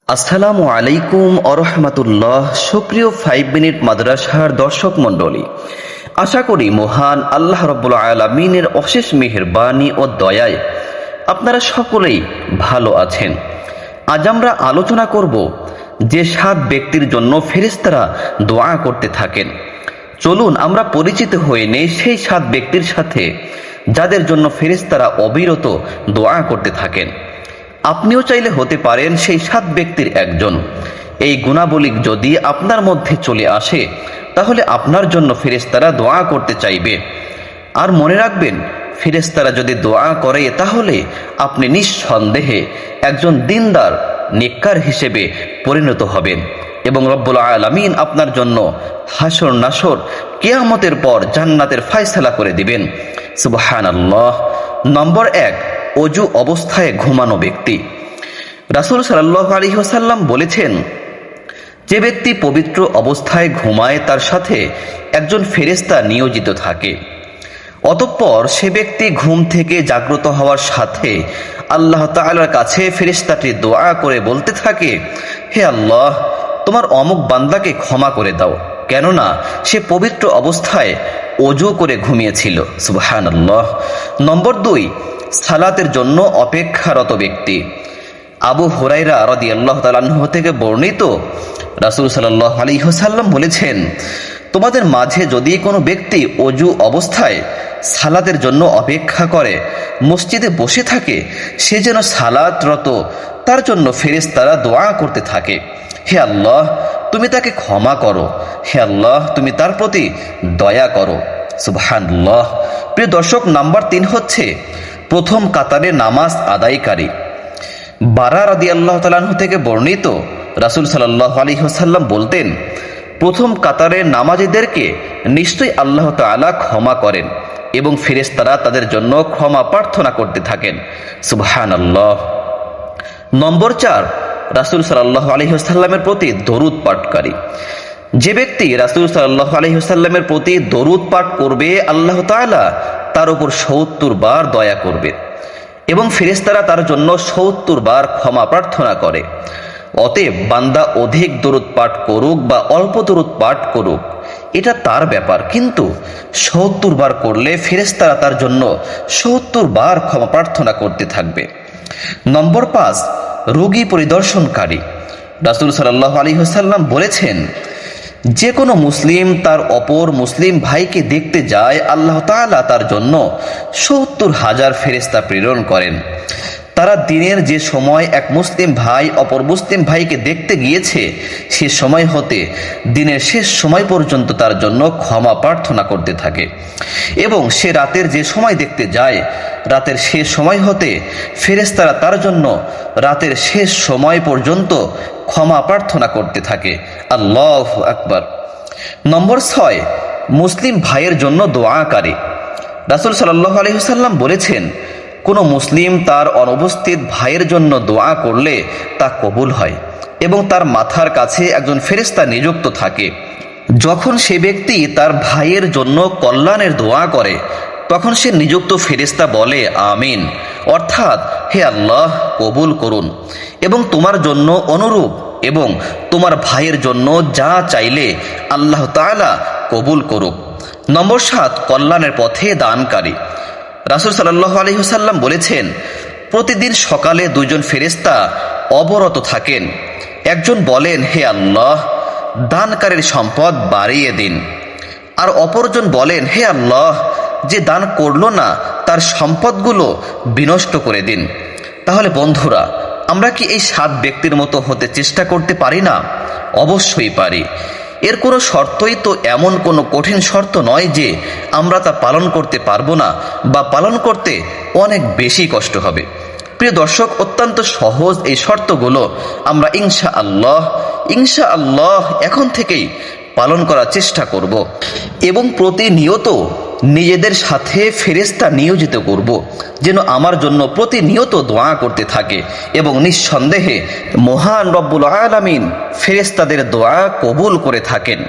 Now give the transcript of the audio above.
আসসালামু আলাইকুম আরহামাতুল্লাহ। সুপ্রিয় 5 মিনিট মাদ্রাসার দর্শক মণ্ডলী, আশা করি মহান আল্লাহ রাব্বুল আলামিনের অশেষ মেহেরবানি ও দয়ায় আপনারা সকলেই ভালো আছেন। আজ আমরা আলোচনা করব যে 7 ব্যক্তির জন্য ফেরেশতারা দোয়া করতে থাকেন। চলুন আমরা পরিচিত হয়ে নেই সেই 7 ব্যক্তির সাথে যাদের জন্য ফেরেশতারা অবিরত দোয়া করতে থাকেন। আপনিও চাইলে হতে পারেন সেই 7 ব্যক্তির একজন। এই গুণাবলী যদি আপনার মধ্যে চলে আসে তাহলে আপনার জন্য ফেরেশতারা দোয়া করতে চাইবে। আর মনে রাখবেন, ফেরেশতারা যদি দোয়া করে তাহলে আপনি নিঃসন্দেহে একজন দিনদার নেককার হিসেবে পরিণত হবেন এবং রব্বুল আলামিন আপনার জন্য হাসর নাসর কিয়ামতের পর জান্নাতের ফয়সালা করে দিবেন। সুবহানাল্লাহ। নম্বর 1, অজু অবস্থায় ঘুমানো ব্যক্তি। রাসূল সাল্লাল্লাহু আলাইহি ওয়াসাল্লাম বলেছেন, যে ব্যক্তি পবিত্র অবস্থায় ঘুমায় তার সাথে একজন ফেরেশতা নিয়োজিত থাকে। অতঃপর সে ব্যক্তি ঘুম থেকে জাগ্রত হওয়ার সাথে আল্লাহ তাআলার কাছে ফেরেশতাটি দোয়া করে বলতে থাকে, হে আল্লাহ, তোমার অমুক বান্দাকে ক্ষমা করে দাও, কেননা সে পবিত্র অবস্থায় অজু করে ঘুমিয়েছিল। সুবহানাল্লাহ। নম্বর 2, সালাতের জন্য অপেক্ষারত ব্যক্তি। আবু হুরায়রা রাদিয়াল্লাহু তাআলা আনহু থেকে বর্ণিত, রাসূল সাল্লাল্লাহু আলাইহি ওয়াসাল্লাম বলেছেন, তোমাদের মাঝে যদি কোনো ব্যক্তি অজু অবস্থায় সালাতের জন্য অপেক্ষা করে মসজিদে বসে থাকে, সে যেন সালাতরত তার জন্য ফেরেশতারা দোয়া করতে থাকে, হে আল্লাহ, তুমি তাকে ক্ষমা করো, হে আল্লাহ, তুমি তার প্রতি দয়া করো। সুবহানাল্লাহ। প্রিয় দর্শক, নাম্বার 3 হচ্ছে প্রথম কাতারে নামাজ আদায়কারী। বারা রাদিয়াল্লাহু তাআলা আনহু থেকে বর্ণিত, রাসূল সাল্লাল্লাহু আলাইহি ওয়াসাল্লাম বলতেন, প্রথম কাতারের নামাজীদেরকে নিশ্চয়ই আল্লাহ তাআলা ক্ষমা করেন এবং ফেরেশতারা তাদের জন্য ক্ষমা প্রার্থনা করতে থাকেন। সুবহানাল্লাহ। নম্বর 4, রাসূল সাল্লাল্লাহু আলাইহি ওয়াসাল্লামের প্রতি দরুদ পাঠকারী। যে ব্যক্তি রাসূল সাল্লাল্লাহু আলাইহি ওয়াসাল্লামের প্রতি দরুদ পাঠ করবে, আল্লাহ তাআলা তার উপর 70 বার দয়া করবে এবং ফেরেশতারা তার জন্য 70 বার ক্ষমা প্রার্থনা করে। অতএব বান্দা অধিক দরুদ পাঠ করুক বা অল্প দরুদ পাঠ করুক, এটা তার ব্যাপার, কিন্তু 70 বার করলে ফেরেশতারা তার জন্য 70 বার ক্ষমা প্রার্থনা করতে থাকবে। নম্বর 5, রোগী পরিদর্শনকারী। রাসূল সাল্লাল্লাহু আলাইহি ওয়াসাল্লাম বলেছেন, যে কোনো মুসলিম তার অপর মুসলিম ভাইকে দেখতে যায়, আল্লাহ তাআলা তার জন্য 70,000 ফেরেশতা প্রেরণ করেন। তারা দিনের যে সময় এক মুসলিম ভাই অপর মুসলিম ভাইকে দেখতে গিয়েছে, সে সময় হতে দিনের শেষ সময় পর্যন্ত তার জন্য ক্ষমা প্রার্থনা করতে থাকে এবং সে রাতের যে সময় দেখতে যায়, রাতের শেষ সময় হতে ফেরেশতারা তার জন্য রাতের শেষ সময় পর্যন্ত ক্ষমা প্রার্থনা করতে থাকে। আল্লাহু আকবার। নম্বর 6, মুসলিম ভাইয়ের জন্য দোয়াকারী। রাসূল সাল্লাল্লাহু আলাইহি ওয়াসাল্লাম বলেছেন, কোনো মুসলিম তার অনুপস্থিত ভাইয়ের জন্য দোয়া করলে তা কবুল হয় এবং তার মাথার কাছে একজন ফেরেশতা নিযুক্ত থাকে। যখন সে ব্যক্তি তার ভাইয়ের জন্য কল্যাণের দোয়া করে, তখন সে নিযুক্ত ফেরেশতা বলে আমিন, অর্থাৎ হে আল্লাহ, কবুল করুন এবং তোমার জন্য অনুরূপ এবং তোমার ভাইয়ের জন্য যা চাইলে আল্লাহ তাআলা কবুল করুক। নম্বর 7, কল্যাণের পথে দানকারী। রাসূল সাল্লাল্লাহু আলাইহি ওয়াসাল্লাম বলেছেন, প্রতিদিন সকালে 2 জন ফেরেশতা অবরত থাকেন। একজন বলেন, হে আল্লাহ, দানকারীর সম্পদ বাড়িয়ে দিন, আর অপরজন বলেন, হে আল্লাহ, যে দান করলো না তার সম্পদগুলো বিনষ্ট করে দিন। তাহলে বন্ধুরা, আমরা কি এই 7 ব্যক্তির মতো হতে চেষ্টা করতে পারি না? অবশ্যই পারি। এর কোনো শর্তই তো এমন কোনো কঠিন শর্ত নয় যে আমরা তা পালন করতে পারবো না বা পালন করতে অনেক বেশি কষ্ট হবে। প্রিয় দর্শক, অত্যন্ত সহজ এই শর্তগুলো আমরা ইনশাআল্লাহ এখন থেকেই পালন করার চেষ্টা করব এবং প্রতিনিয়ত নিজেদের সাথে ফেরেশতা নিয়োজিত করব, যেন আমার জন্য প্রতিনিয়ত দোয়া করতে থাকে এবং নিঃসন্দেহে মহান রব্বুল আলামিন ফেরেশতাদের দোয়া কবুল করে থাকেন।